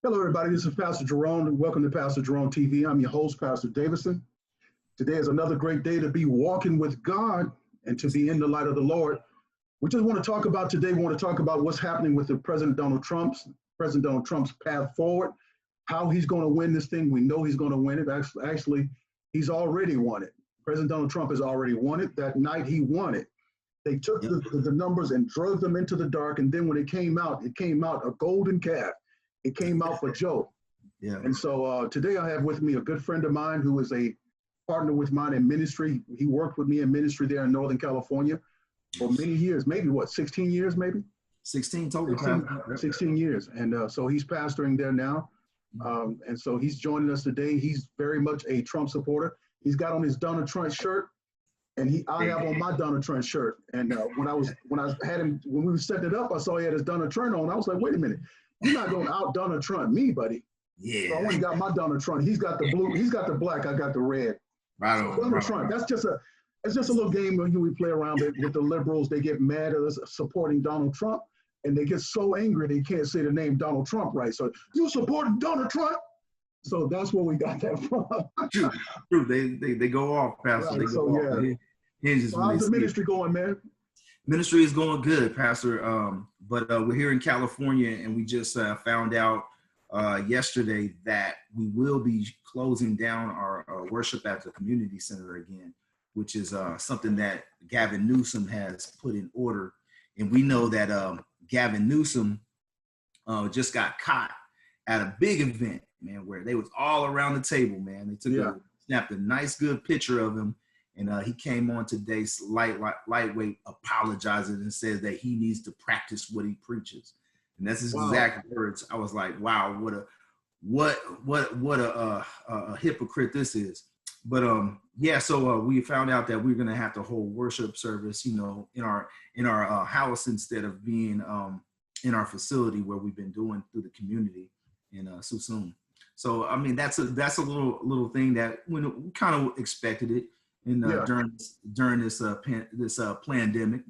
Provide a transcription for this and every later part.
Hello, everybody. This is Pastor Jerone. Welcome to Pastor Jerone TV. I'm your host, Pastor Davison. Today is another great day to be walking with God and to be in the light of the Lord. We just want to talk about today. We want to talk about what's happening with the President Donald Trump's path forward, how he's going to win this thing. We know he's going to win it. Actually, he's already won it. President Donald Trump has already won it. That night he won it. They took the numbers and drove them into the dark. And then when it came out a golden calf. It came out for Joe. Yeah. And so today I have with me a good friend of mine who is a partner with mine in ministry. He worked with me in ministry there in Northern California for many years, maybe 16 years, maybe? 16 total. 16 years. And so he's pastoring there now. And so he's joining us today. He's very much a Trump supporter. He's got on his Donald Trump shirt, and I have on my Donald Trump shirt. And when we were setting it up, I saw he had his Donald Trump on. I was like, wait a minute. You're not going to out Donald Trump me, buddy. Yeah. So I only got my Donald Trump. He's got the blue. He's got the black. I got the red. Right so on. Donald Trump. That's just a little game where we play around with the liberals. They get mad at us supporting Donald Trump, and they get so angry they can't say the name Donald Trump right. So you supporting Donald Trump? So that's where we got that from. True. They go off, Pastor. Right, they go off. Yeah. So how's the ministry going, man? Ministry is going good, Pastor. But we're here in California, and we just found out yesterday that we will be closing down our worship at the community center again, which is something that Gavin Newsom has put in order. And we know that Gavin Newsom just got caught at a big event, man, where they was all around the table, man. They snapped a nice, good picture of him. And he came on today's lightweight apologizing and says that he needs to practice what he preaches. And that's his exact words. I was like, wow, what a hypocrite this is. But so we found out that we're gonna have to hold worship service, in our house instead of being in our facility where we've been doing through the community in Susun. So I mean that's a little thing that we kind of expected it. During this pandemic.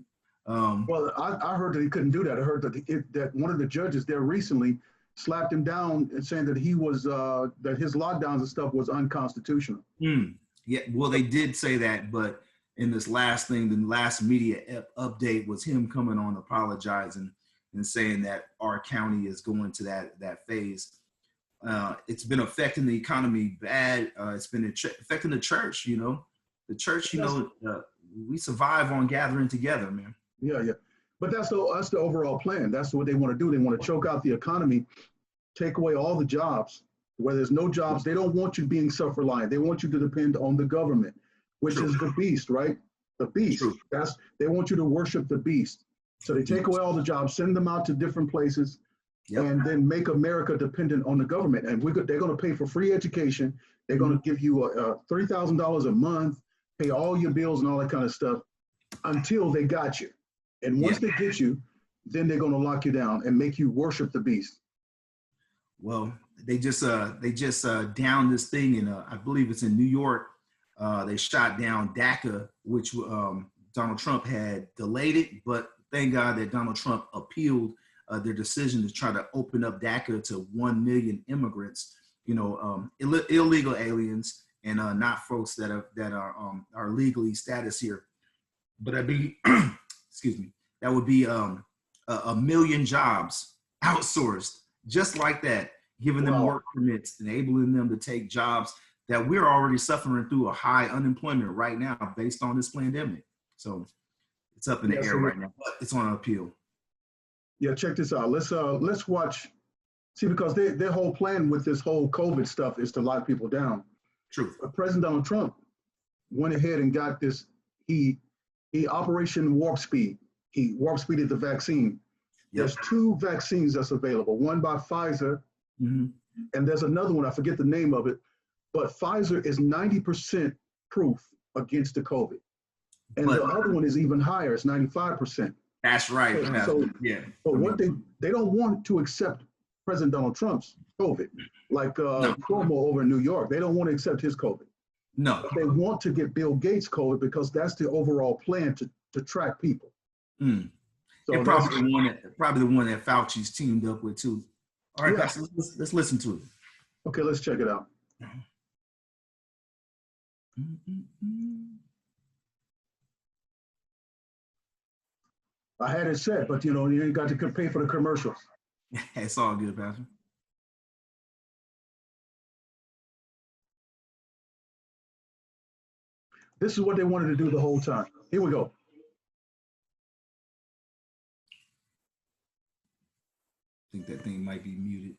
Well, I heard that he couldn't do that. I heard that one of the judges there recently slapped him down and saying that he was that his lockdowns and stuff was unconstitutional. Yeah, well, they did say that, but in this last thing, the last media update was him coming on apologizing and saying that our county is going to that phase. It's been affecting the economy bad. It's been affecting the church, The church, we survive on gathering together, man. Yeah. But that's the overall plan. That's what they want to do. They want to choke out the economy, take away all the jobs. Where there's no jobs, they don't want you being self-reliant. They want you to depend on the government, which is the beast, right? The beast. They want you to worship the beast. So they take away all the jobs, send them out to different places, and then make America dependent on the government. And they're going to pay for free education. They're going to give you $3,000 a month. Pay all your bills and all that kind of stuff until they got you. And once they get you, then they're going to lock you down and make you worship the beast. Well, they just downed this thing in I believe it's in New York. They shot down DACA, which Donald Trump had delayed it, but thank God that Donald Trump appealed their decision to try to open up DACA to 1 million immigrants, illegal aliens. And not folks that are legally status here, but that would be a million jobs outsourced just like that, giving them work permits, enabling them to take jobs that we're already suffering through a high unemployment right now based on this pandemic. So it's up in the air right now, but it's on appeal. Yeah, check this out. Let's watch. See, because their whole plan with this whole COVID stuff is to lock people down. True. President Donald Trump went ahead and got this. He Operation Warp Speed. He warp speeded the vaccine. There's 2 vaccines that's available. One by Pfizer, and there's another one. I forget the name of it, but Pfizer is 90% proof against the COVID, and the other one is even higher. It's 95%. That's right. But what they don't want to accept President Donald Trump's COVID, like Cuomo over in New York. They don't want to accept his COVID. No. But they want to get Bill Gates COVID because that's the overall plan to track people. Mm. So and probably the one that Fauci's teamed up with too. All right, yeah. Pastor, let's listen to it. Okay, let's check it out. I had it set, but you ain't got to pay for the commercials. It's all good, Pastor. This is what they wanted to do the whole time. Here we go. I think that thing might be muted.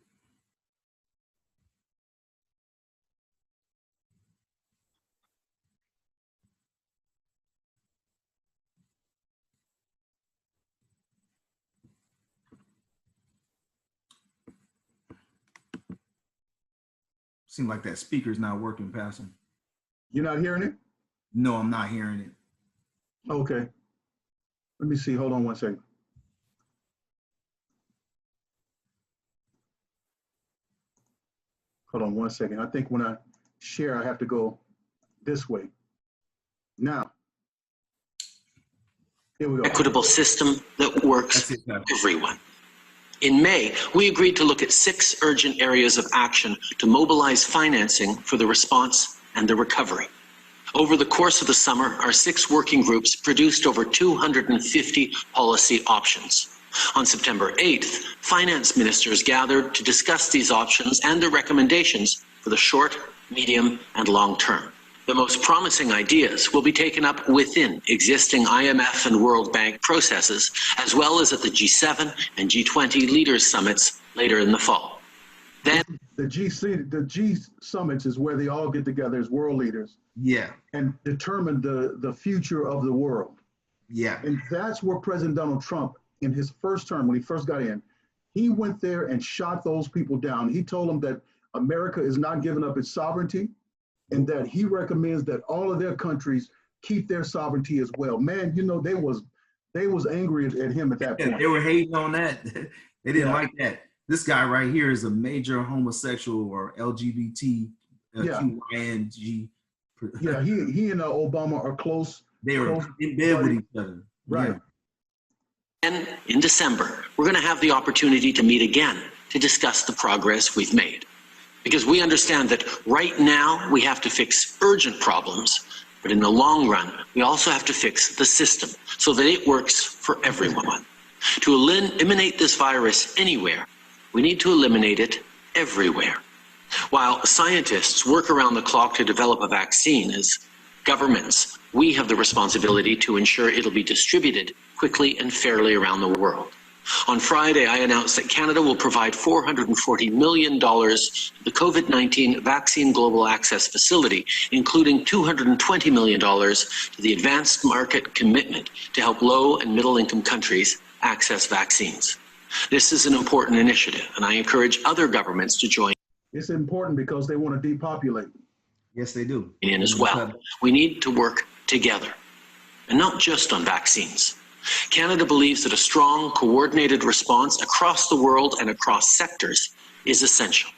Seems like that speaker's not working, Pastor. You're not hearing it? No, I'm not hearing it. Okay. Let me see. Hold on one second. Hold on one second. I think when I share, I have to go this way. Now, here we go. Equitable system that works for everyone. In May, we agreed to look at 6 urgent areas of action to mobilize financing for the response and the recovery. Over the course of the summer, our 6 working groups produced over 250 policy options. On September 8th, finance ministers gathered to discuss these options and their recommendations for the short, medium, and long term. The most promising ideas will be taken up within existing IMF and World Bank processes, as well as at the G7 and G20 leaders summits later in the fall. Then the G summits is where they all get together as world leaders. Yeah. And determine the future of the world. Yeah. And that's where President Donald Trump, in his first term, when he first got in, he went there and shot those people down. He told them that America is not giving up its sovereignty, and that he recommends that all of their countries keep their sovereignty as well. Man, they was angry at him at that point. They were hating on that. They didn't like that. This guy right here is a major homosexual or LGBT, QING. Yeah, he and Obama are close. They were in bed with each other. Right. Yeah. And in December, we're going to have the opportunity to meet again to discuss the progress we've made. Because we understand that right now we have to fix urgent problems, but in the long run, we also have to fix the system so that it works for everyone. To eliminate this virus anywhere, we need to eliminate it everywhere. While scientists work around the clock to develop a vaccine, as governments, we have the responsibility to ensure it'll be distributed quickly and fairly around the world. On Friday, I announced that Canada will provide $440 million to the COVID-19 Vaccine Global Access Facility, including $220 million to the Advanced Market Commitment to help low and middle-income countries access vaccines. This is an important initiative, and I encourage other governments to join It's important because they want to depopulate. Yes, they do. in as well. We need to work together, and not just on vaccines. Canada believes that a strong, coordinated response across the world and across sectors is essential.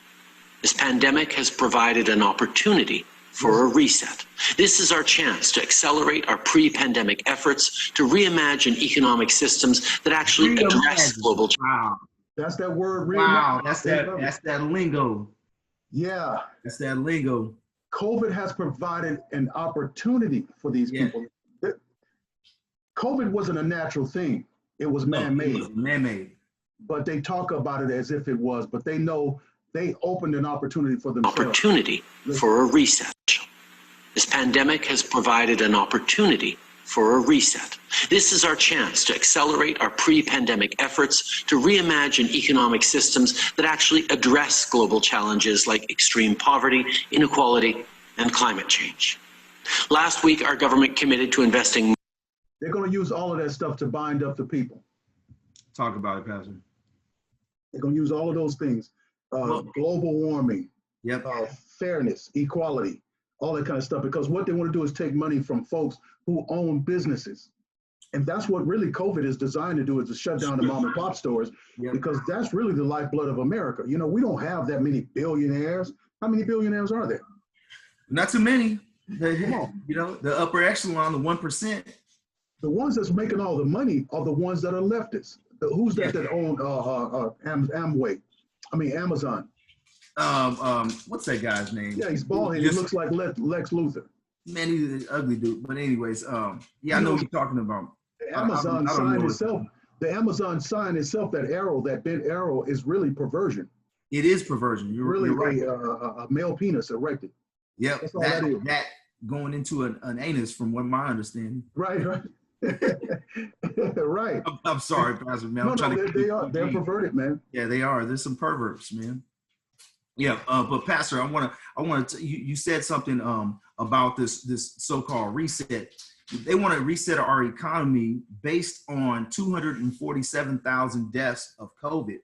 This pandemic has provided an opportunity for a reset. This is our chance to accelerate our pre-pandemic efforts to reimagine economic systems that actually address global challenges. Wow. That's that word. Wow. That's that lingo. Yeah. That's that lingo. COVID has provided an opportunity for these people. COVID wasn't a natural thing. It was man-made. It was man-made. But they talk about it as if it was, but they know they opened an opportunity for themselves. Opportunity for a reset. This pandemic has provided an opportunity for a reset. This is our chance to accelerate our pre-pandemic efforts to reimagine economic systems that actually address global challenges like extreme poverty, inequality, and climate change. Last week, our government committed to investing. They're going to use all of that stuff to bind up the people. Talk about it, Pastor. They're going to use all of those things. Global warming, Yep. fairness, equality, all that kind of stuff. Because what they want to do is take money from folks who own businesses. And that's what really COVID is designed to do, is to shut down the mom and pop stores. Yep. Because that's really the lifeblood of America. You know, we don't have that many billionaires. How many billionaires are there? Not too many. Come on. You know, the upper echelon, the 1%. The ones that's making all the money are the ones that are leftists. Who's that own Amway? I mean Amazon. What's that guy's name? Yeah, he's bald head. He looks like Lex Luthor. Man, he's an ugly dude. But anyways, yeah, I know what you're talking about. The Amazon sign itself, the Amazon sign itself, that arrow, that bent arrow, is really perversion. It is perversion. You're right. A male penis erected. Yep. That going into an anus, from what my understanding. Right. Right. I'm sorry, Pastor, man. They're perverted, man. Yeah, they are. There's some perverts, man. Yeah, but Pastor, I want to. You said something about this so-called reset. They want to reset our economy based on 247,000 deaths of COVID,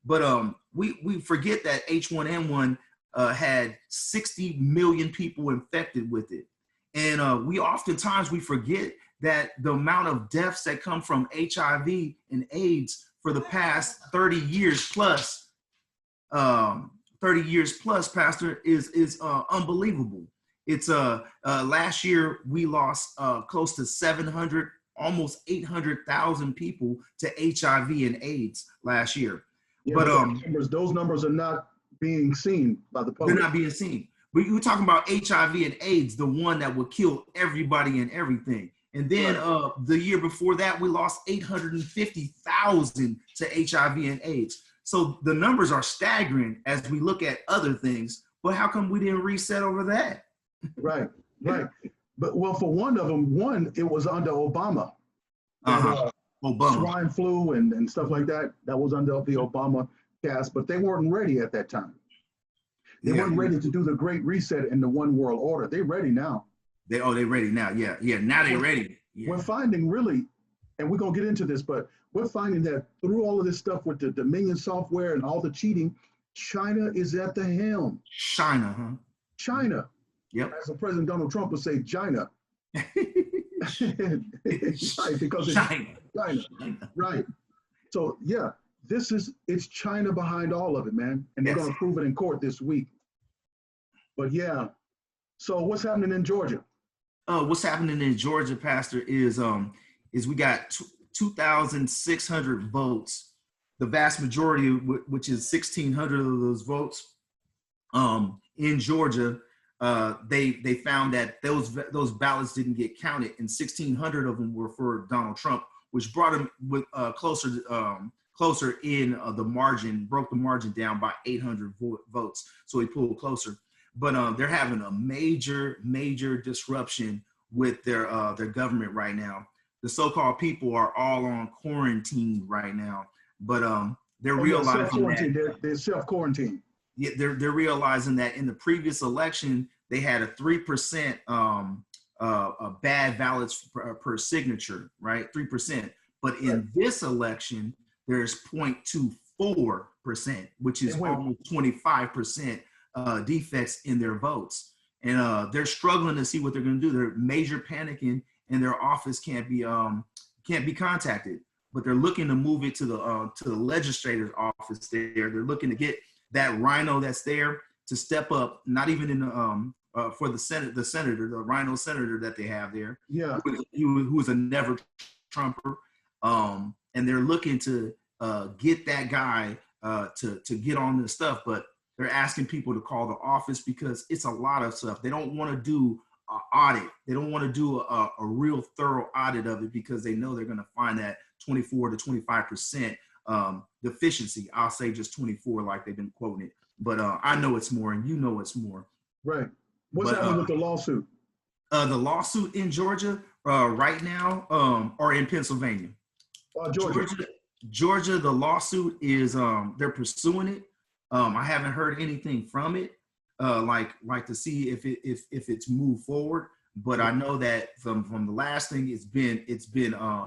but we forget that H1N1 had 60 million people infected with it, and we oftentimes forget that the amount of deaths that come from HIV and AIDS for the past 30 years plus. 30 years plus, Pastor, is unbelievable. It's last year we lost close to 700, almost 800,000 people to HIV and AIDS last year. Yeah, but those numbers are not being seen by the public. They're not being seen. But you were talking about HIV and AIDS, the one that would kill everybody and everything. And then the year before that, we lost 850,000 to HIV and AIDS. So the numbers are staggering as we look at other things, but how come we didn't reset over that? Right. But well, for one of them, it was under Obama. Obama. Swine flu and stuff like that. That was under the Obama cast, but they weren't ready at that time. They weren't ready to do the great reset in the one world order. They're ready now. They're ready now. Yeah. Now they're ready. Yeah. We're finding really, and we're gonna get into this, but we're finding that through all of this stuff with the Dominion software and all the cheating, China is at the helm. China, huh? China. Yep. As the President Donald Trump would say, China. Right, because China. Right. So yeah, it's China behind all of it, man. And they're gonna prove it in court this week. But yeah. So what's happening in Georgia? What's happening in Georgia, Pastor, is we got 2,600 votes. The vast majority, which is 1,600 of those votes, in Georgia, they found that those ballots didn't get counted, and 1,600 of them were for Donald Trump, which brought him closer in the margin, broke the margin down by 800 votes. So he pulled closer. But they're having a major disruption with their government right now. The so-called people are all on quarantine right now, but they're realizing that they're self-quarantined. Yeah, they're realizing that in the previous election they had a 3% bad ballots per signature, right? 3%. But in this election, there's 0.24%, which is almost 25% defects in their votes, and they're struggling to see what they're going to do. They're major panicking, and their office can't be contacted. But they're looking to move it to the legislator's office there. They're looking to get that rhino that's there to step up. Not even in for the senator, the rhino senator that they have there. Yeah, who is a never Trumper, and they're looking to get that guy to get on this stuff, but they're asking people to call the office because it's a lot of stuff. They don't want to do an audit. They don't want to do a real thorough audit of it because they know they're going to find that 24 to 25% deficiency. I'll say just 24 like they've been quoting it. But I know it's more and you know it's more. Right. What's happening with the lawsuit? The lawsuit in Georgia right now or in Pennsylvania? Georgia, the lawsuit is, they're pursuing it. I haven't heard anything from it, like to see if it's moved forward. But I know that from the last thing, it's been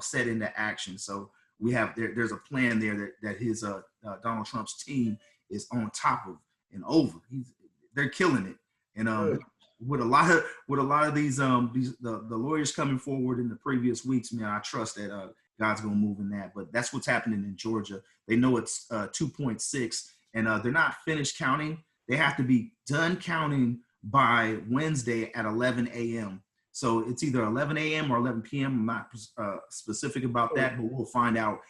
set into action. So we have there's a plan there that his Donald Trump's team is on top of and over. They're killing it. And with a lot of these the lawyers coming forward in the previous weeks, man, I trust that God's gonna move in that. But that's what's happening in Georgia. They know it's 2.6. And they're not finished counting. They have to be done counting by Wednesday at 11 a.m. So it's either 11 a.m. or 11 p.m. I'm not specific about that, but we'll find out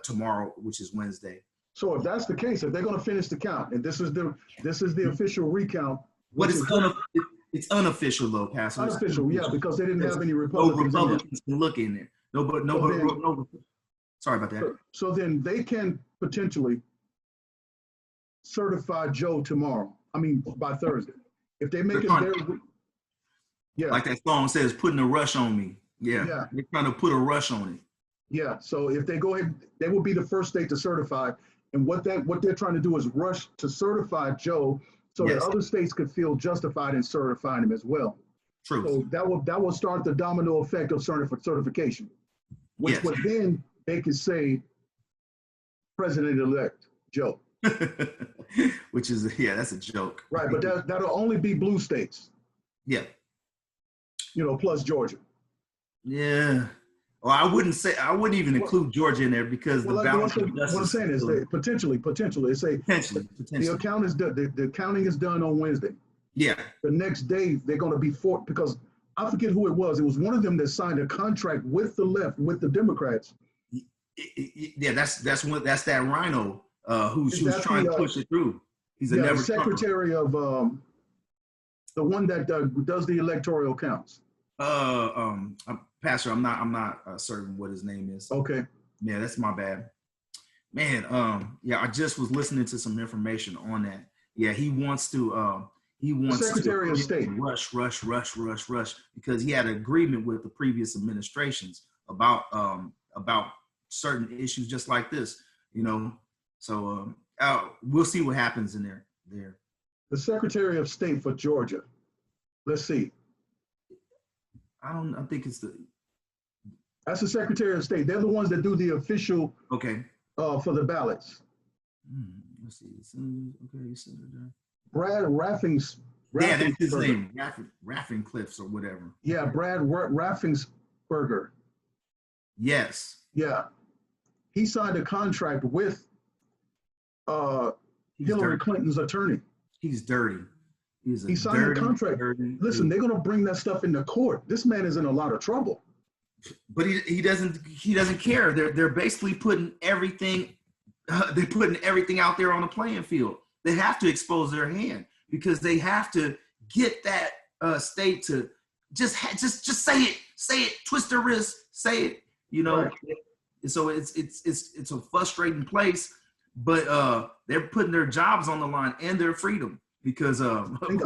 tomorrow, which is Wednesday. So if that's the case, if they're going to finish the count, and this is the official recount, but it's unofficial though, Pastor. Unofficial, yeah, because they didn't have any No Republicans can look in there. No. Sorry about that. So then they can potentially certify Joe tomorrow. I mean, by Thursday. If they make it there, yeah. Like that song says, putting a rush on me. Yeah. They're trying to put a rush on it. Yeah. So if they go ahead, they will be the first state to certify. And what they're trying to do is rush to certify Joe so that other states could feel justified in certifying him as well. True. So that will start the domino effect of certification, which would then they could say President-elect Joe. Which is, that's a joke. Right, but that'll only be blue states. Yeah. Plus Georgia. Yeah. Well, I wouldn't even include Georgia in there because the balance of justice. What I'm saying is that potentially, it's potentially. The counting is done on Wednesday. Yeah. The next day they're going to be because I forget who it was. It was one of them that signed a contract with the left, with the Democrats. Yeah, that's that Rhino who's trying to push it through. He's a never secretary of the one that does the electoral counts. Pastor, I'm not certain what his name is. Okay. Yeah, that's my bad. Man, I just was listening to some information on that. Yeah, he wants to Secretary of State rush because he had an agreement with the previous administrations about certain issues just like this, So we'll see what happens in there. The Secretary of State for Georgia. Let's see. I think it's that's the Secretary of State. They're the ones that do the official for the ballots. Let's see. Okay, Senator Brad Raffings. Yeah, that's his name. Raffingcliffs or whatever. Yeah, Brad Raffingsberger. Yes. Yeah. He signed a contract with Hillary Clinton's attorney. He's dirty. He signed a contract. Listen, they're going to bring that stuff into court. This man is in a lot of trouble. But he doesn't care. They're basically putting everything. They're putting everything out there on the playing field. They have to expose their hand because they have to get that state to just say it, twist their wrist, say it. Right. So it's a frustrating place, but they're putting their jobs on the line and their freedom because I think a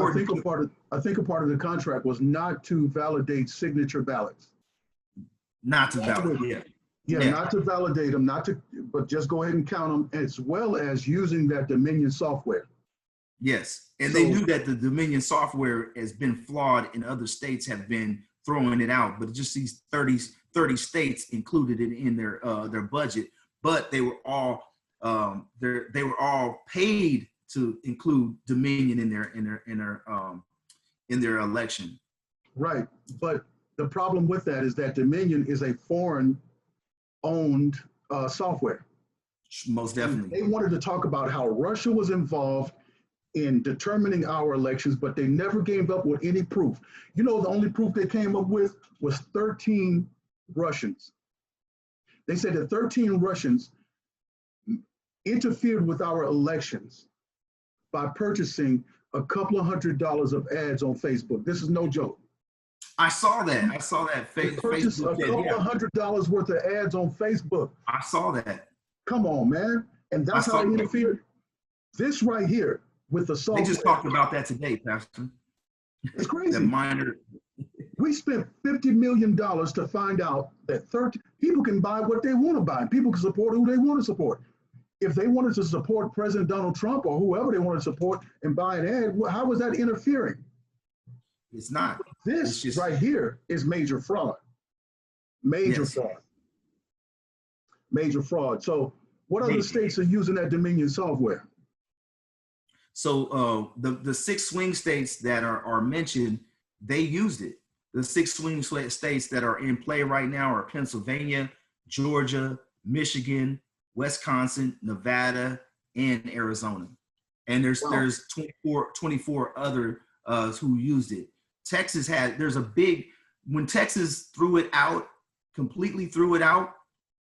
part of the contract was not to validate signature ballots. Not to validate. Yeah, not to validate them, but just go ahead and count them, as well as using that Dominion software. Yes, and they knew that the Dominion software has been flawed, and other states have been throwing it out. But just these 30 states included it in their budget, but they were all paid to include Dominion in their election. Right, but the problem with that is that Dominion is a foreign-owned software. Most definitely. They wanted to talk about how Russia was involved in determining our elections, but they never came up with any proof. The only proof they came up with was 13 Russians. They said that 13 Russians interfered with our elections by purchasing a couple of $100 of ads on Facebook. This is no joke. I saw that. Purchased a couple of $100 worth of ads on Facebook. I saw that. Come on, man. And that's how they interfered. This right here with the software. They just talked about that today, Pastor. It's crazy. That minor. We spent $50 million to find out that 13 people can buy what they want to buy. People can support who they want to support. If they wanted to support President Donald Trump or whoever they wanted to support and buy an ad, how was that interfering? It's not. This right here is major fraud. Major fraud. So what other states are using that Dominion software? So the 6 swing states that are mentioned, they used it. The 6 swing states that are in play right now are Pennsylvania, Georgia, Michigan, Wisconsin, Nevada, and Arizona. And there's 24 other who used it. Texas when Texas completely threw it out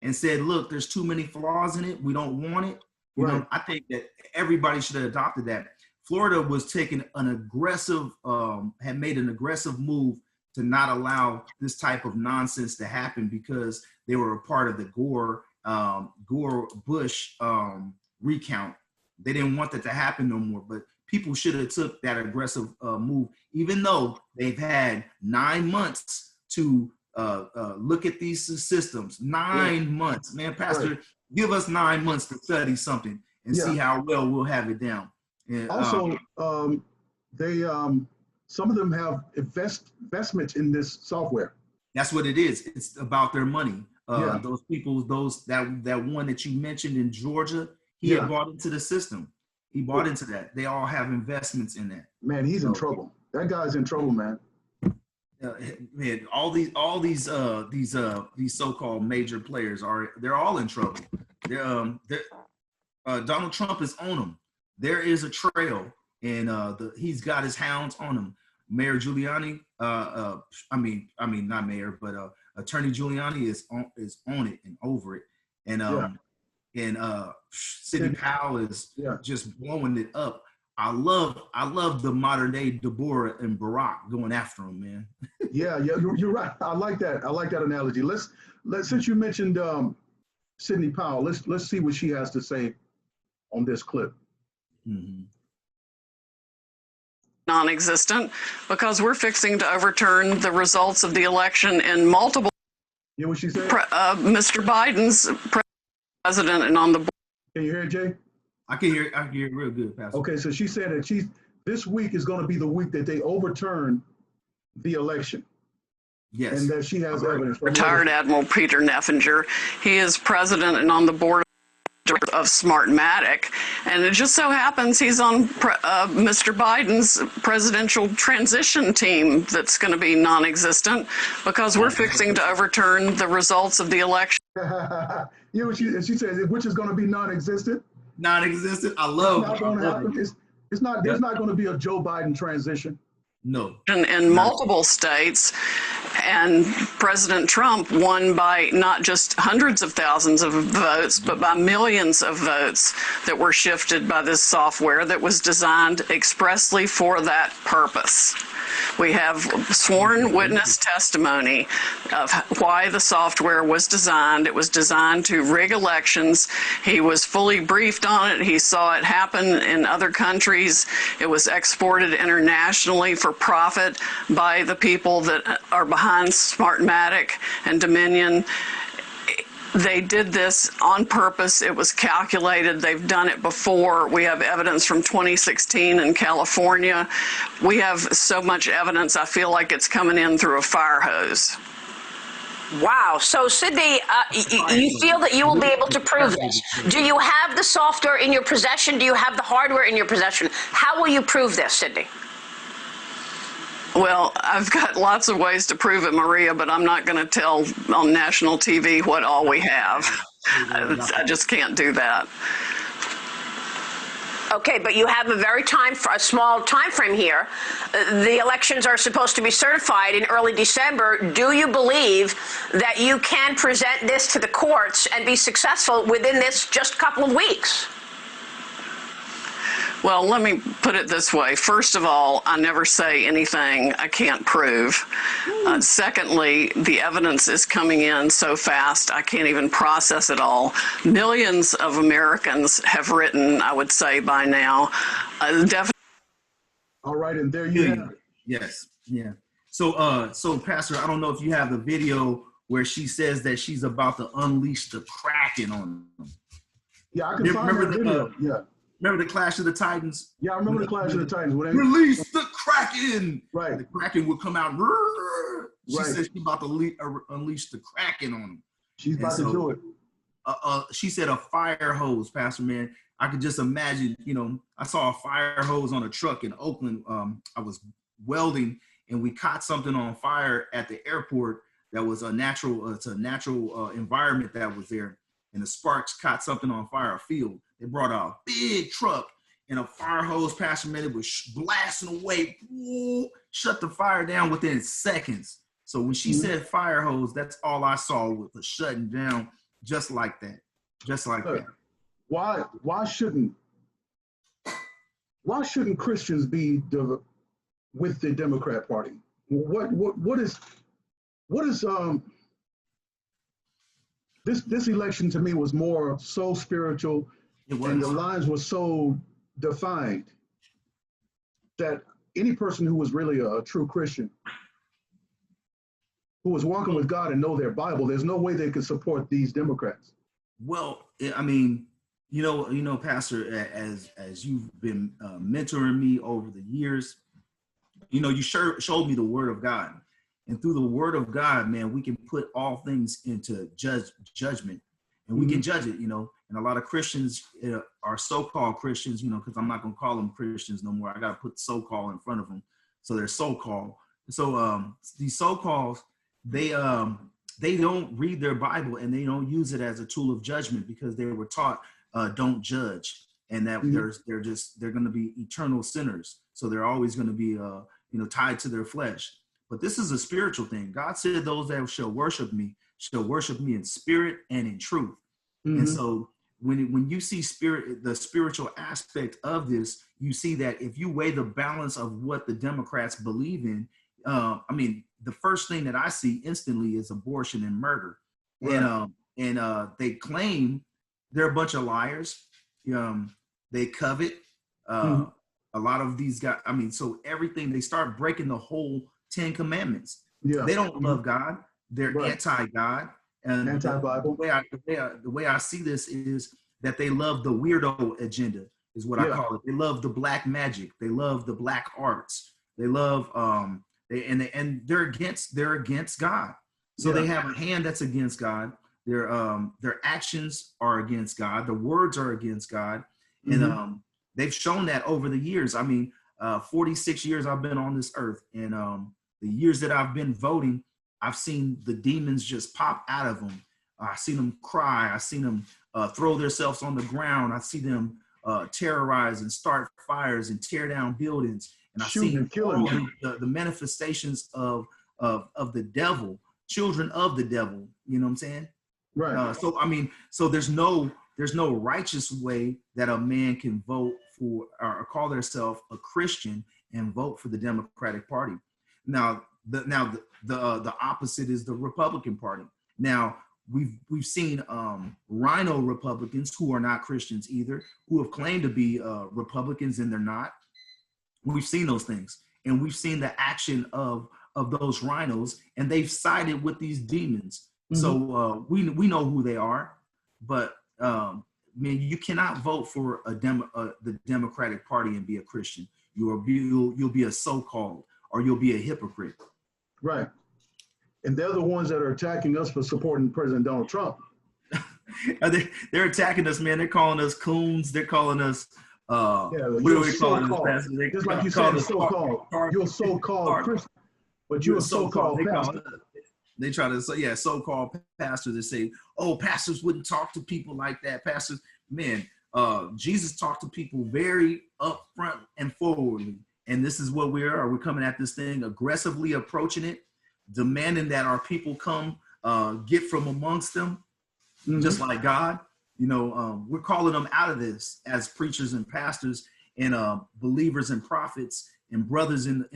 and said, look, there's too many flaws in it, we don't want it. You know, I think that everybody should have adopted that. Florida was taking had made an aggressive move to not allow this type of nonsense to happen because they were a part of the Gore-Bush recount. They didn't want that to happen no more, but people should have took that aggressive move, even though they've had 9 months to look at these systems. 9 months, man, Pastor, give us 9 months to study something and see how well we'll have it down. And, also, they some of them have investments in this software. That's what it is. It's about their money. Those people, that one that you mentioned in Georgia, he had bought into the system. He bought into that. They all have investments in that. Man, he's in trouble. That guy's in trouble, man. Man, all these so-called major players they're all in trouble. Donald Trump is on them. There is a trail, and he's got his hounds on him. Mayor Giuliani, I mean not mayor, but Attorney Giuliani is on it and over it, and Sidney Powell is just blowing it up. I love the modern day Deborah and Barack going after him, man. You're right. I like that analogy. Let's since you mentioned Sidney Powell, let's see what she has to say on this clip. Mm-hmm. Non-existent, because we're fixing to overturn the results of the election in multiple. Yeah, what she said? Mr. Biden's president and on the board. Can you hear it, Jay? I can hear it real good, Pastor. Okay, so she said that this week is going to be the week that they overturn the election. Yes. And that she has evidence. Retired Admiral Peter Neffinger. He is president and on the board of Smartmatic, and it just so happens he's on Mr. Biden's presidential transition team that's going to be non-existent because we're fixing to overturn the results of the election. She said, which is going to be non-existent. Non-existent. I love it. It's not going to happen. It's not. There's not going to be a Joe Biden transition. No. In multiple states, and President Trump won by not just hundreds of thousands of votes, but by millions of votes that were shifted by this software that was designed expressly for that purpose. We have sworn witness testimony of why the software was designed. It was designed to rig elections. He was fully briefed on it. He saw it happen in other countries. It was exported internationally for profit by the people that are behind Smartmatic and Dominion. They did this on purpose. It was calculated. They've done it before. We have evidence from 2016 in California. We have so much evidence, I feel like it's coming in through a fire hose. Wow. So, Sidney, you feel that you will be able to prove this. Do you have the software in your possession? Do you have the hardware in your possession? How will you prove this, Sidney? Well, I've got lots of ways to prove it, Maria, but I'm not going to tell on national TV what all we have. I just can't do that. Okay, but you have a small time frame here. The elections are supposed to be certified in early December. Do you believe that you can present this to the courts and be successful within this just couple of weeks? Well, let me put it this way. First of all, I never say anything I can't prove. Secondly, the evidence is coming in so fast, I can't even process it all. Millions of Americans have written, I would say by now. All right, and there you have it. Yes, yeah. So Pastor, I don't know if you have the video where she says that she's about to unleash the Kraken on them. Yeah, I can find that video. Yeah. Remember the Clash of the Titans? Yeah, I remember the Clash of the Titans. Release the Kraken! Right. The Kraken would come out. She said she's about to unleash the Kraken on him. She's about to do it. She said a fire hose, Pastor, man. I could just imagine, I saw a fire hose on a truck in Oakland. I was welding, and we caught something on fire at the airport that was a natural environment that was there. And the sparks caught something on fire, a field. They brought out a big truck, and a fire hose, Pastor, man, it was blasting away, shut the fire down within seconds. So when she said fire hose, that's all I saw was the shutting down, just like that, that. Why shouldn't Christians be with the Democrat Party? What is this election to me was more so spiritual, and the lines were so defined that any person who was really a true Christian, who was walking with God and know their Bible, there's no way they could support these Democrats. Well, I mean, you know, Pastor, as you've been mentoring me over the years, you know, you showed me the Word of God, and through the Word of God, man, we can put all things into judgment, and we can judge it, you know. And a lot of Christians are so-called Christians, you know, because I'm not gonna call them Christians no more. I gotta put so-called in front of them, so they're so-called. So these so-called, they don't read their Bible, and they don't use it as a tool of judgment, because they were taught don't judge, and that they're going to be eternal sinners. So they're always going to be tied to their flesh. But this is a spiritual thing. God said, "Those that shall worship me in spirit and in truth." And so when you see the spiritual aspect of this, you see that if you weigh the balance of what the Democrats believe in, I mean, the first thing that I see instantly is abortion and murder. Right. And they claim they're a bunch of liars. They covet a lot of these guys. I mean, so everything, they start breaking the whole 10 Commandments. Yeah. They don't love God. They're anti-God. And anti-Bible. The way I see this is that they love the weirdo agenda, is what I call it. They love the black magic. They love the black arts. They love they're against God. So they have a hand that's against God. Their actions are against God. The words are against God. And they've shown that over the years. I mean, 46 years I've been on this earth, and the years that I've been voting, I've seen the demons just pop out of them. I've seen them cry. I've seen them throw themselves on the ground. I see them terrorize and start fires and tear down buildings. And I've seen the manifestations of the devil, children of the devil. You know what I'm saying? Right. So I mean, so there's no righteous way that a man can vote for or call themselves a Christian and vote for the Democratic Party. Now the opposite is the Republican Party. Now we've seen rhino Republicans who are not Christians either, who have claimed to be Republicans and they're not. We've seen those things, and we've seen the action of those rhinos, and they've sided with these demons. So we know who they are, but man, you cannot vote for the Democratic Party and be a Christian. You'll be a so-called, or you'll be a hypocrite. Right. And they're the ones that are attacking us for supporting President Donald Trump. They're attacking us, man. They're calling us coons. They're calling us what do we call us? Just like you said, so-called. You're a so-called Christian, but you're a so-called pastor. They try to say, so-called pastors. They say, oh, pastors wouldn't talk to people like that. Pastors, man, Jesus talked to people very upfront and forwardly. And this is what we are. We're coming at this thing, aggressively approaching it, demanding that our people come get from amongst them, just like God. You know, we're calling them out of this as preachers and pastors and believers and prophets and brothers in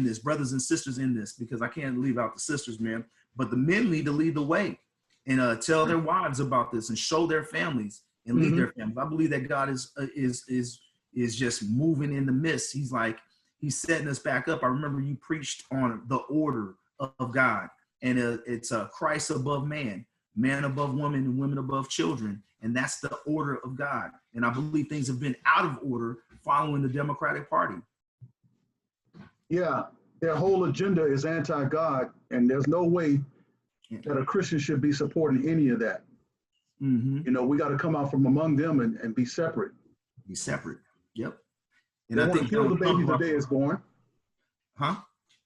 this, brothers and sisters in this, because I can't leave out the sisters, man. But the men need to lead the way and tell their wives about this and show their families and lead their families. I believe that God is just moving in the midst. He's setting us back up. I remember you preached on the order of God, and it's Christ above man, man above woman, and women above children. And that's the order of God. And I believe things have been out of order following the Democratic Party. Yeah, their whole agenda is anti-God, and there's no way that a Christian should be supporting any of that. You know, we got to come out from among them and be separate. Be separate. Yep. And they want to kill the baby the day it's born.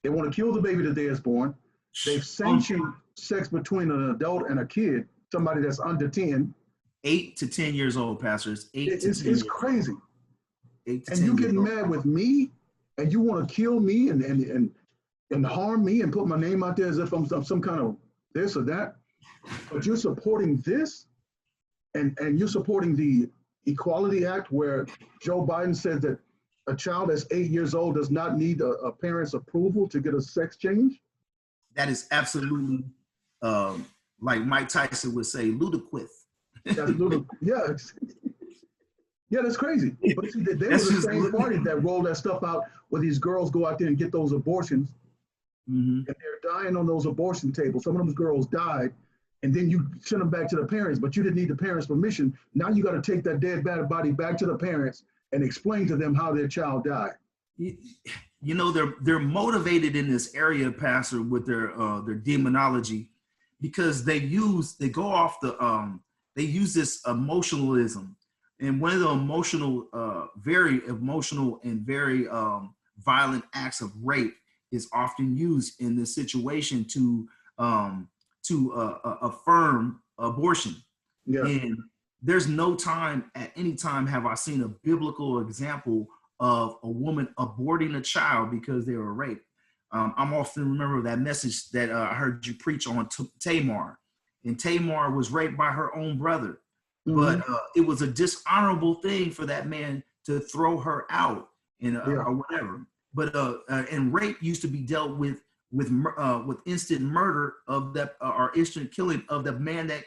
They want to kill the baby the day it's born. They've sanctioned sex between an adult and a kid, somebody that's under 10. 8 to 10 years old, Pastor. It's 8 to 10 It's crazy. 8 to And 10 you years getting old. mad with me, and you want to kill me and harm me and put my name out there as if I'm some kind of this or that. But you're supporting this, and you're supporting the Equality Act, where Joe Biden says that a child that's 8 years old does not need a parent's approval to get a sex change. That is absolutely, like Mike Tyson would say, ludicrous. That's little, yeah, yeah, that's crazy. But see, they were That's the just same party that rolled that stuff out, where these girls go out there and get those abortions, and they're dying on those abortion tables. Some of those girls died, and then you send them back to the parents, but you didn't need the parents' permission. Now you got to take that dead body back to the parents and explain to them how their child died. You know, they're motivated in this area, Pastor, with their demonology, because they use this emotionalism. And one of the very emotional and very violent acts of rape is often used in this situation to affirm abortion. Yeah. And there's no time, at any time, have I seen a biblical example of a woman aborting a child because they were raped. I'm often remember that message that I heard you preach on Tamar. And Tamar was raped by her own brother. But it was a dishonorable thing for that man to throw her out or whatever. But and rape used to be dealt with instant murder of that or instant killing of the man that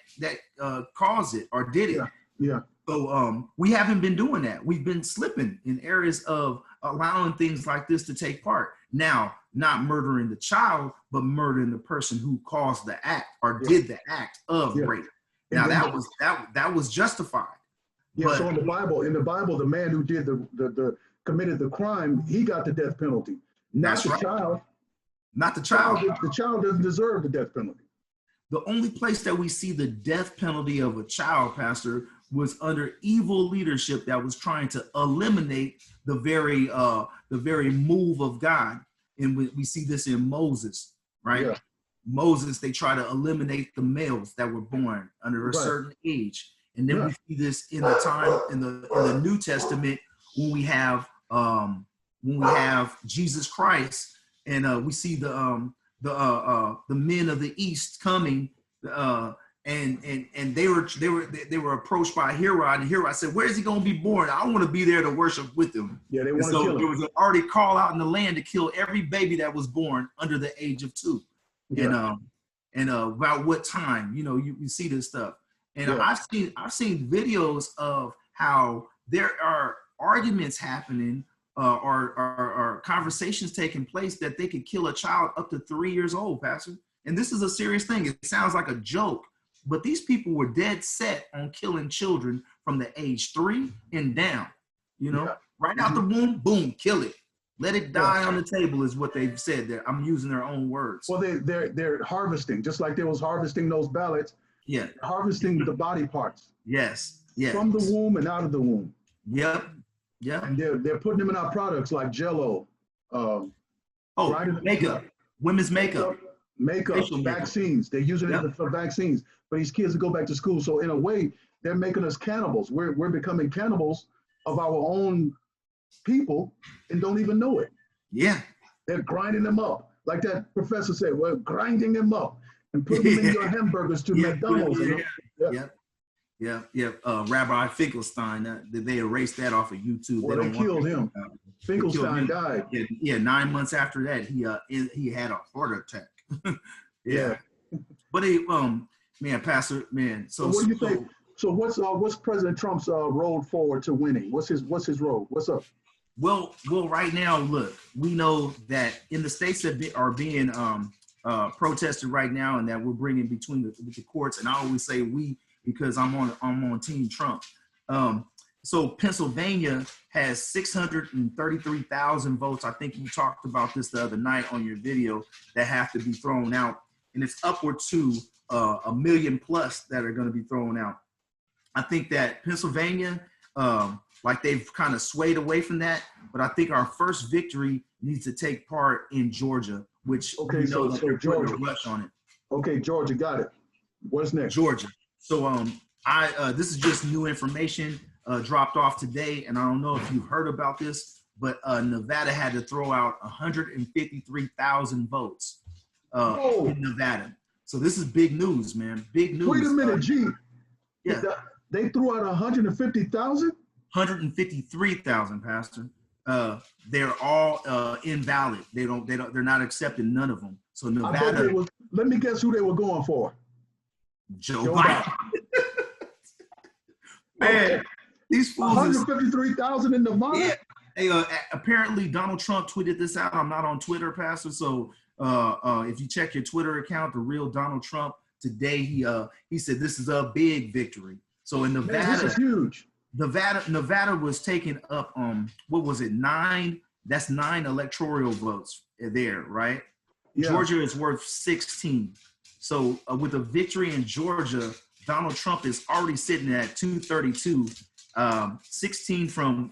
caused it or did it. Yeah. So we haven't been doing that. We've been slipping in areas of allowing things like this to take part. Now, not murdering the child, but murdering the person who caused the act or did the act of rape. Now that was justified. Yeah. But, so in the Bible, the man who did the committed the crime, he got the death penalty. Not the child. Not the child. The child doesn't deserve the death penalty. The only place that we see the death penalty of a child, Pastor, was under evil leadership that was trying to eliminate the very move of God. And we see this in Moses, right? Yeah. Moses, they try to eliminate the males that were born under a certain age. And then we see this in the time in the New Testament when we have Jesus Christ, and we see the men of the East coming, and they were approached by Herod, and Herod said, "Where is he going to be born? I want to be there to worship with him." Yeah, they want to kill him. There was an already call out in the land to kill every baby that was born under the age of 2. Yeah. And about what time, you see this stuff. And I've seen videos of how there are arguments happening or conversations taking place that they could kill a child up to 3 years old, Pastor. And this is a serious thing. It sounds like a joke, but these people were dead set on killing children from the age 3 and down. Right out the womb, boom, kill it. Let it die on the table is what they've said. I'm using their own words. Well, they're harvesting, just like they was harvesting those ballots. Yeah, harvesting the body parts. Yes. From the womb and out of the womb. Yep. And they're putting them in our products like Jello. Makeup, women's makeup, vaccines. They're using it for vaccines for these kids to go back to school. So in a way, they're making us cannibals. We're becoming cannibals of our own people and don't even know it. Yeah. They're grinding them up. Like that professor said, we're grinding them up and putting them in your hamburgers to McDonald's. Rabbi Finkelstein, they erased that off of YouTube. Well, they killed him. Finkelstein died. Yeah, 9 months after that, he had a heart attack. But man, Pastor, man. So what do you think? So what's President Trump's road forward to winning? What's his road? What's up? Well, right now, look, we know that in the states that are being protested right now, and that we're bringing between the courts, and I always say we because I'm on Team Trump. So Pennsylvania has 633,000 votes. I think you talked about this the other night on your video that have to be thrown out, and it's upward to 1 million plus that are going to be thrown out. I think that Pennsylvania, like they've kind of swayed away from that, but I think our first victory needs to take part in Georgia, which we know that they're putting a rush on it. Okay, Georgia, got it. What's next? Georgia. So This is just new information dropped off today, and I don't know if you've heard about this, but Nevada had to throw out 153,000 votes in Nevada. So this is big news, man. Big news. Wait a minute, G. Yeah. They threw out 150,000? 153,000, Pastor. They're all invalid. They're not accepting none of them. So Nevada. Let me guess who they were going for. Joe Biden. Man, okay. These fools. 153,000 in Nevada? Yeah. Hey, apparently Donald Trump tweeted this out. I'm not on Twitter, Pastor. So if you check your Twitter account, the real Donald Trump, today he said this is a big victory. So in Nevada, man, this is huge. Nevada was taking up what was it, 9? That's 9 electoral votes there, right? Yeah. Georgia is worth 16. So with a victory in Georgia, Donald Trump is already sitting at 232. 16 from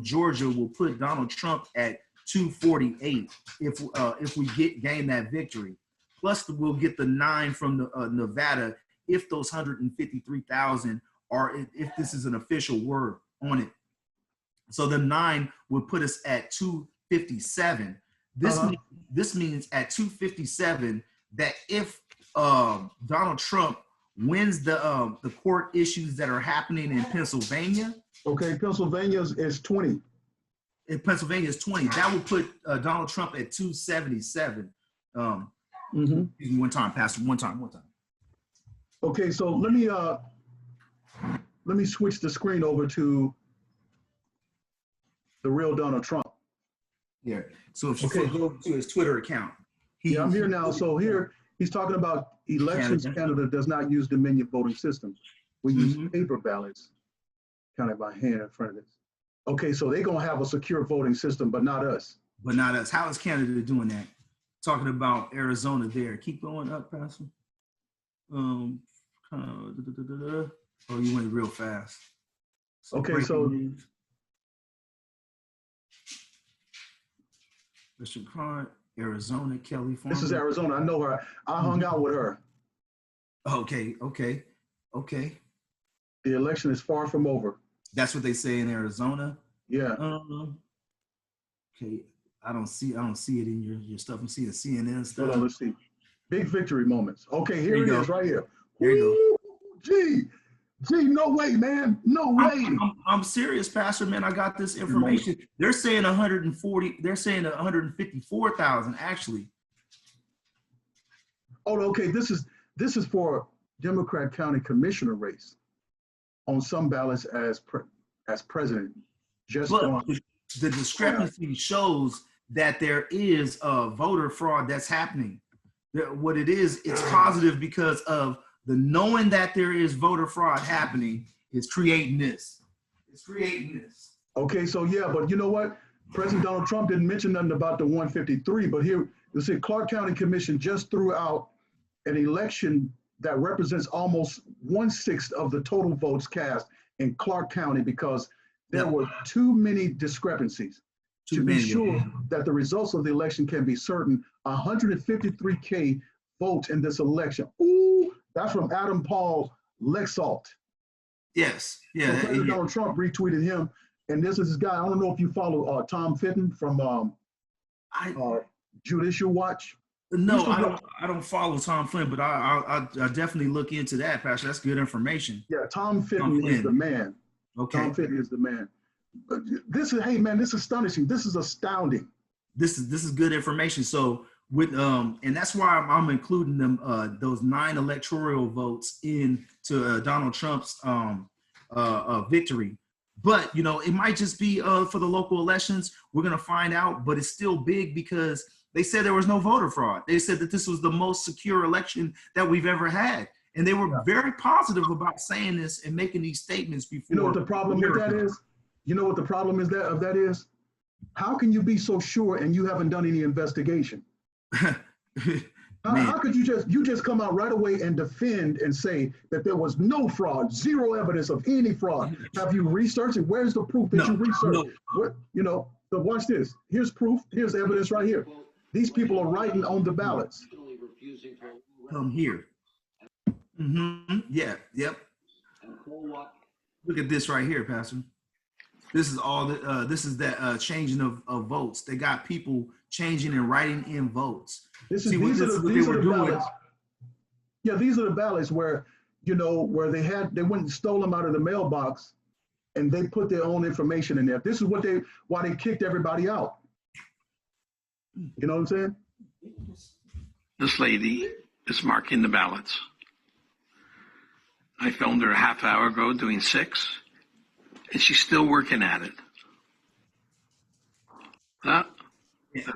Georgia will put Donald Trump at 248 if we gain that victory. Plus, we'll get the 9 from Nevada if those 153,000 are, if this is an official word on it. So the 9 would put us at 257. This means at 257 that if Donald Trump wins the court issues that are happening in Pennsylvania. Okay, Pennsylvania is 20. If Pennsylvania is 20, that would put Donald Trump at 277. One time, Pastor. One time. Okay, so let me switch the screen over to the real Donald Trump. Yeah. So if you go to his Twitter account, I'm here now. So here he's talking about elections. Canada does not use Dominion voting system. We use paper ballots, counted by hand in front of this. Okay, so they're gonna have a secure voting system, but not us. But not us. How is Canada doing that? Talking about Arizona there. Keep going up, Pastor. Oh, you went real fast. Okay, so Mr. Carr, Arizona, Kelly Farmer. This is Arizona. I know her. I hung out with her. Okay. The election is far from over. That's what they say in Arizona. Yeah. Okay. I don't see it in your stuff. I'm seeing CNN stuff. Hold on, let's see. Big victory moments. Okay, here it is, right here. There you go. Gee, no way, man. No way. I'm serious, Pastor, man. I got this information. They're saying 140. They're saying 154,000 actually. Oh, okay. This is for Democrat County Commissioner race. On some ballots as president. The discrepancy shows that there is a voter fraud that's happening. What it is, it's positive because of the knowing that there is voter fraud happening is creating this. It's creating this. Okay, so yeah, but you know what? President Donald Trump didn't mention nothing about the 153, but here, you see, Clark County Commission just threw out an election that represents almost 1/6 of the total votes cast in Clark County because there were too many discrepancies. To be sure that the results of the election can be certain, 153K votes in this election. Ooh, that's from Adam Paul Lexalt. Yes, yeah. So President Donald Trump retweeted him, and this is this guy. I don't know if you follow Tom Fitton from Judicial Watch. No, I don't follow Tom Flynn, but I definitely look into that, Pastor. That's good information. Yeah, Tom Fitton is the man. Okay. Tom Fitton is the man. But this is, hey man, this is astonishing. This is astounding. This is good information. So with and that's why I'm including them those 9 electoral votes into Donald Trump's victory. But it might just be for the local elections. We're gonna find out, but it's still big because they said there was no voter fraud. They said that this was the most secure election that we've ever had. And they were very positive about saying this and making these statements before. You know what the problem with that is? You know what the problem is of that is? How can you be so sure and you haven't done any investigation? How could you just come out right away and defend and say that there was no fraud, zero evidence of any fraud? Have you researched it? Where's the proof that you researched? No. So watch this. Here's proof. Here's evidence right here. These people are writing on the ballots. Come here. Yeah. Yep. Look at this right here, Pastor. This is all the this is that changing of votes. They got people changing and writing in votes. These are the ballots. Yeah, these are the ballots where, you know, where they went and stole them out of the mailbox, and they put their own information in there. This is why they kicked everybody out. You know what I'm saying? This lady is marking the ballots. I filmed her a half hour ago doing 6, and she's still working at it.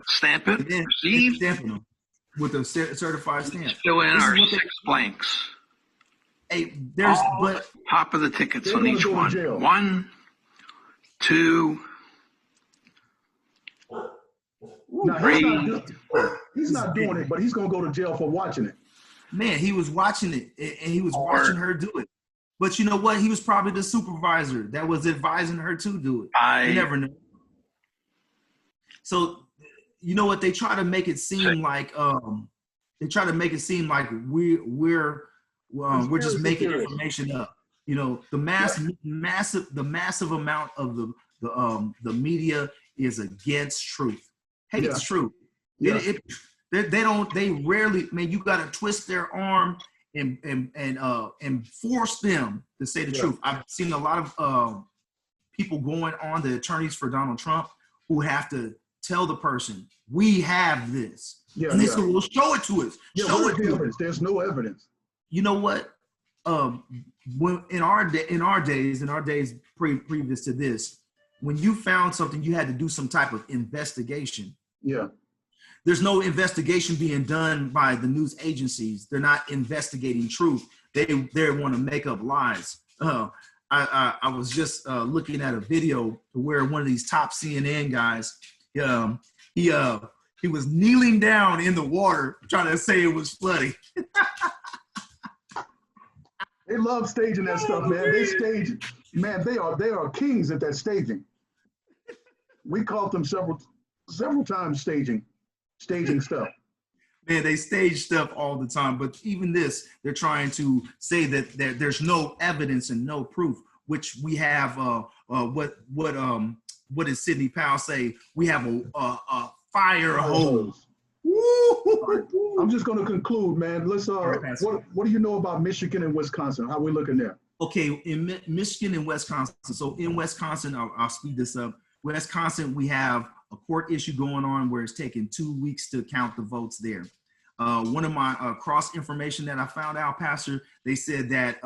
Stamp it, received. Stamping them with a certified stamp. Fill in our 6 blanks. Hey, there's but top of the tickets on each one. 1, 2, now, 3. He's not doing it, but he's going to go to jail for watching it. Man, he was watching it, and he was watching her do it. But you know what? He was probably the supervisor that was advising her to do it. You never know. So, you know what? They try to make it seem like we're just making information up. You know, the massive amount of the media is against truth, hates truth. Yeah. They rarely, man, you got to twist their arm and force them to say the truth. I've seen a lot of people going on, the attorneys for Donald Trump, who have to tell the person, we have this. And they say, well, show it to us. Show it to us. There's no evidence. You know what? When in our days previous to this, when you found something, you had to do some type of investigation. Yeah. There's no investigation being done by the news agencies. They're not investigating truth. They want to make up lies. I was just looking at a video where one of these top CNN guys, he was kneeling down in the water trying to say it was flooding. They love staging that stuff, man. They stage, man. They are kings at that staging. We caught them several times staging stuff. Man, they stage stuff all the time. But even this, they're trying to say that there's no evidence and no proof, which we have. What did Sidney Powell say? We have a fire hose. I'm just going to conclude, man. Let's. What do you know about Michigan and Wisconsin? How we looking there? Okay, in Michigan and Wisconsin. So in Wisconsin, I'll speed this up. Wisconsin, we have a court issue going on where it's taking 2 weeks to count the votes there. One of my cross information that I found out, Pastor, they said that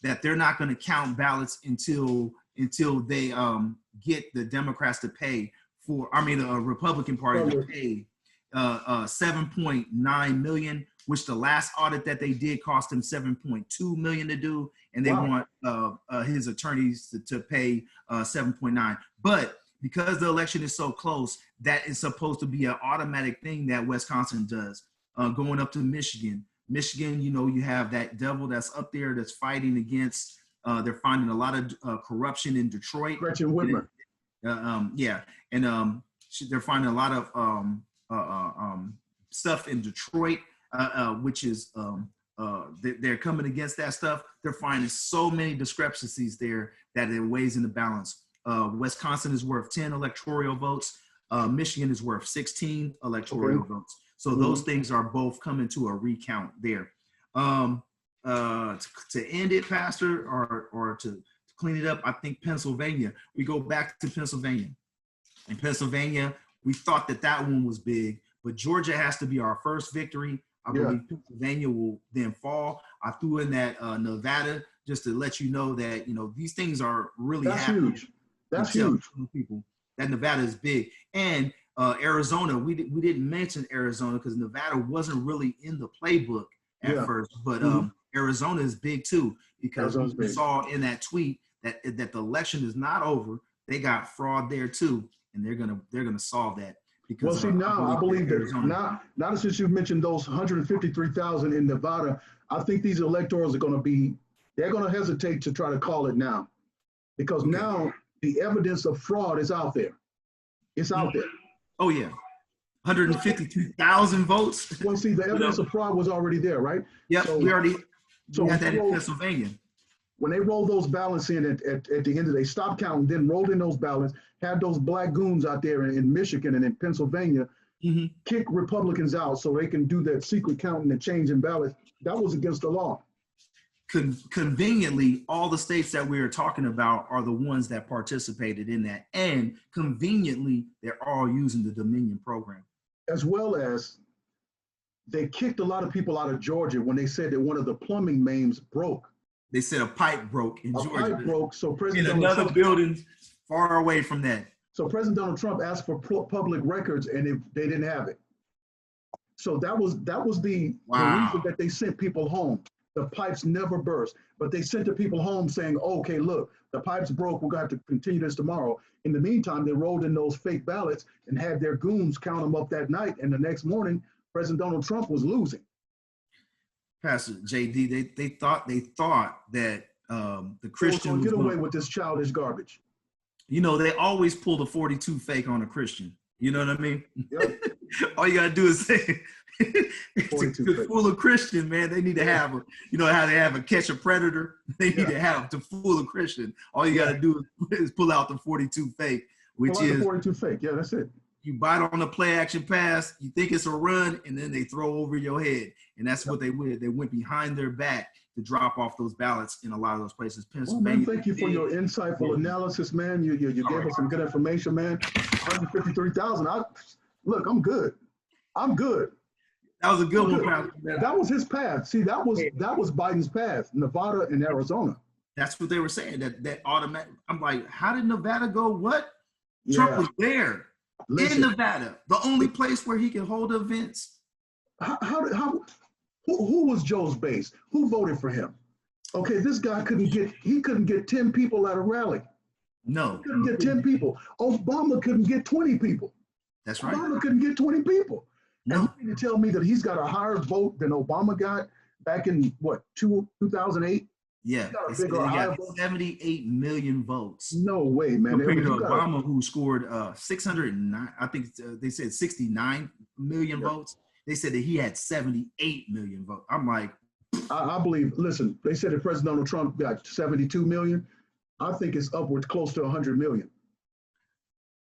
that they're not going to count ballots until they get the Democrats to pay the Republican Party to pay $7.9 million, which the last audit that they did cost them $7.2 million to do, and they want his attorneys to pay $7.9. But because the election is so close, that is supposed to be an automatic thing that Wisconsin does. Going up to Michigan, you know, you have that devil that's up there that's fighting against. They're finding a lot of corruption in Detroit. Gretchen Whitmer. They're finding a lot of stuff in Detroit, which is they're coming against that stuff. They're finding so many discrepancies there that it weighs in the balance. Wisconsin is worth 10 electoral votes. Michigan is worth 16 electoral votes. So those things are both coming to a recount there. To end it, Pastor, or to clean it up, I think Pennsylvania. We go back to Pennsylvania. In Pennsylvania, we thought that one was big, but Georgia has to be our first victory. I believe Pennsylvania will then fall. I threw in that Nevada just to let you know that, you know, these things are really happening. Huge. That's huge. People that Nevada is big. And Arizona, we didn't mention Arizona because Nevada wasn't really in the playbook at first, but Arizona is big too, because we saw in that tweet that the election is not over. They got fraud there too, and they're gonna solve that. Because I believe that now since you've mentioned those 153,000 in Nevada, I think these electors they're gonna hesitate to try to call it now, because now the evidence of fraud is out there. It's out there. Oh yeah, 152,000 votes. Well, see, the evidence of fraud was already there, right? Yep, we had that in Pennsylvania. when they rolled those ballots in at the end of, they stopped counting, then rolled in those ballots, had those black goons out there in Michigan and in Pennsylvania kick Republicans out so they can do that secret counting and changing ballots. That was against the law. Conveniently, all the states that we are talking about are the ones that participated in that. And conveniently, they're all using the Dominion program. As well as they kicked a lot of people out of Georgia when they said that one of the plumbing mains broke. They said a pipe broke in Georgia. A pipe broke, so in President another Trump, building far away from that. So President Donald Trump asked for public records, and they didn't have it. So that was the reason that they sent people home. The pipes never burst, but they sent the people home saying, okay, look, the pipes broke. We're going to have to continue this tomorrow. In the meantime, they rolled in those fake ballots and had their goons count them up that night. And the next morning, President Donald Trump was losing. Pastor JD, they thought that the Christian get away with this childish garbage. You know, they always pull the 42 fake on a Christian. You know what I mean? Yep. All you got to do is say, to fool a Christian, man, they need to have you know how they have a catch a predator? They need to have to fool a Christian. All you got to do is pull out the 42 fake, which is the 42 fake. Yeah, that's it. You bite on the play action pass, you think it's a run, and then they throw over your head. And that's what they did. They went behind their back to drop off those ballots in a lot of those places. Pennsylvania. Man, thank you for your insightful analysis, man. You gave us some good information, man. 153,000. Look, I'm good. I'm good. That was a good one, Pastor. That was his path. See, that was Biden's path, Nevada and Arizona. That's what they were saying. That automatic. I'm like, how did Nevada go? What? Yeah. Trump was there in Nevada, the only place where he can hold events. Who was Joe's base? Who voted for him? Okay, this guy couldn't get 10 people at a rally. No. He couldn't get 10 people. Obama couldn't get 20 people. That's right. Obama couldn't get 20 people. No. And you mean to tell me that he's got a higher vote than Obama got back in, 2008? Yeah, he got 78 million votes. No way, man. Compared to Obama, who scored 609, I think they said 69 million votes. They said that he had 78 million votes. I'm like, I believe, listen, they said that President Donald Trump got 72 million. I think it's upwards close to 100 million.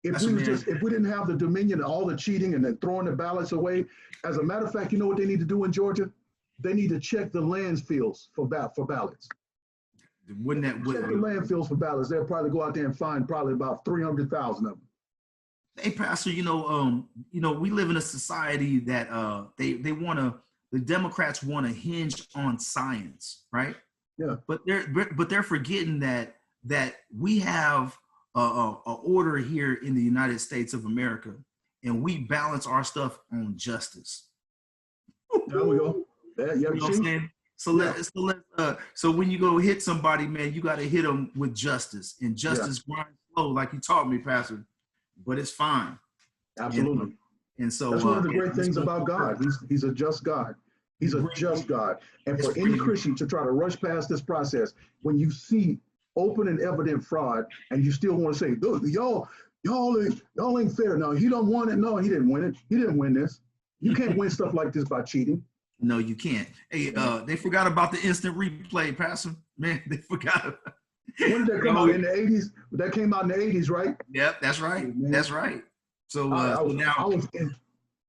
If we didn't have the Dominion, all the cheating and then throwing the ballots away, as a matter of fact, you know what they need to do in Georgia? They need to check the landfills for ballots. Wouldn't that check the landfills for ballots? They'll probably go out there and find probably about 300,000 of them. Hey, Pastor, we live in a society that the Democrats want to hinge on science, right? Yeah. But they're forgetting that we have a order here in the United States of America, and we balance our stuff on justice. There we go. Yeah, you know what I'm saying? So when you go hit somebody, man, you got to hit them with justice, and justice grinds slow, like you taught me, Pastor. But it's fine. Absolutely. And so that's one of the great things about God. He's a just God. He's a just God. And for any Christian to try to rush past this process, when you see open and evident fraud, and you still want to say, y'all ain't fair. No, he don't want it. No, he didn't win it. He didn't win this. You can't win stuff like this by cheating. No, you can't. Hey, they forgot about the instant replay, Pastor. Man, they forgot. When did that come out? In the 80s? That came out in the 80s, right? Yep, that's right. Man. That's right. So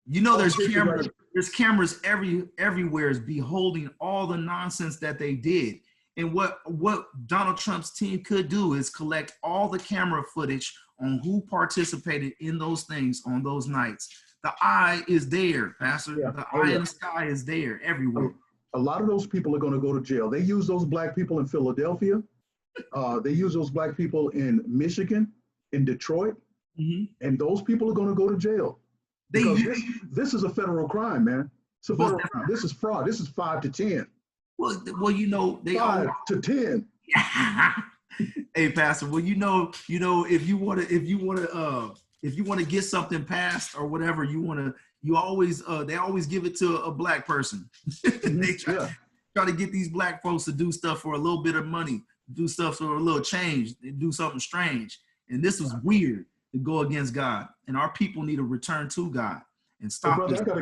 there's cameras everywhere is beholding all the nonsense that they did. And what Donald Trump's team could do is collect all the camera footage on who participated in those things on those nights. The eye is there, Pastor. Yeah. The eye in the sky is there everywhere. A lot of those people are going to go to jail. They use those black people in Philadelphia. They use those black people in Michigan, in Detroit, and those people are going to go to jail. This is a federal crime, man. It's a federal crime. This is fraud. This is 5 to 10. Well, they 5 to 10. Hey, Pastor. Well, if you want to get something passed or whatever, they always give it to a black person. They try to get these black folks to do stuff for a little bit of money. Do stuff for a little change, do something strange. And this was weird to go against God. And our people need to return to God and stop. Brother, I gotta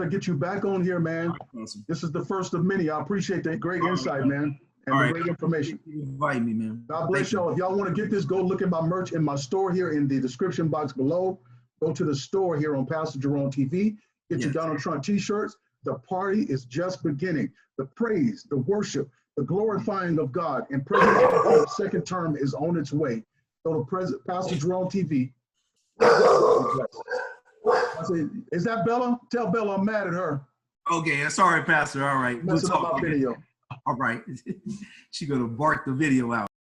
get you back on here, man. Awesome. This is the first of many. I appreciate that great insight, man. and All the right. great information. Invite me, man. God bless y'all. If y'all want to get this, go look at my merch in my store here in the description box below. Go to the store here on Pastor Jerone TV. Get your Donald Trump t-shirts. The party is just beginning. The praise, the worship, the glorifying of God, and President Trump's second term is on its way. Go to Pastor Jerone TV. I said, is that Bella? Tell Bella I'm mad at her. Okay, sorry, Pastor. All right. Messing up my video. All right. She's going to bark the video out.